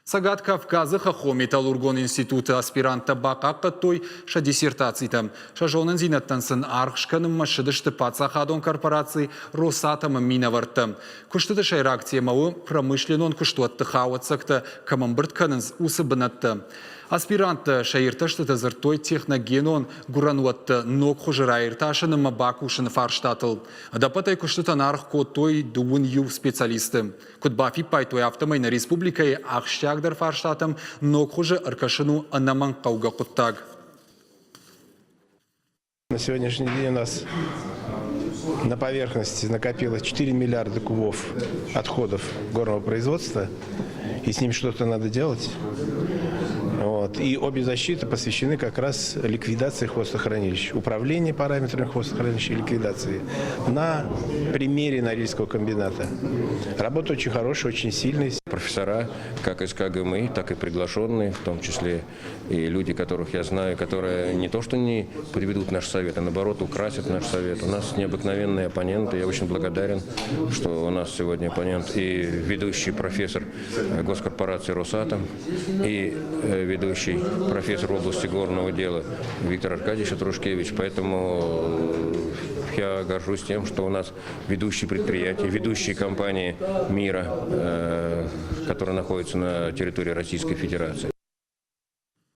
Сагат Кавказы Хахо Металлургон институты аспиранта бақа қыттой ша диссертацийтам. Ша жонын зинаттансын арқшқаным машыдышты пацахадон корпорации Росатомы минаварттым. Күштіді шайракция мауы промышленон күштуатты хауатсақты камамбыртканыныз усы бынатты. Аспиранты шайырташты тазыртой техногенон гурануатты ног хужырайырташыны мабакушыны фарштатыл. Адапатай күштітан арқ коттой дуын ю специалисты. Кутбафи пайтой автомайна республикай ақштягдар фарштатым ног хужы аркашыну анаман қауға құттаг. На сегодняшний день у нас на поверхности накопилось 4 миллиарда кубов отходов горного производства, и с ним что-то надо делать. И обе защиты посвящены как раз ликвидации хвостохранилищ, управлению параметрами хвостохранилища и ликвидации на примере Норильского комбината. Работа очень хорошая, очень сильная. Профессора, как из КГМИ, так и приглашенные, в том числе и люди, которых я знаю, которые не то что не приведут наш совет, а наоборот украсят наш совет. У нас необыкновенные оппоненты. Я очень благодарен, что у нас сегодня оппонент и ведущий профессор госкорпорации «Росатом», и ведущий профессор в области горного дела Виктор Аркадьевич Трушкевич. Поэтому я горжусь тем, что у нас ведущие предприятия, ведущие компании мира, которые находятся на территории Российской Федерации.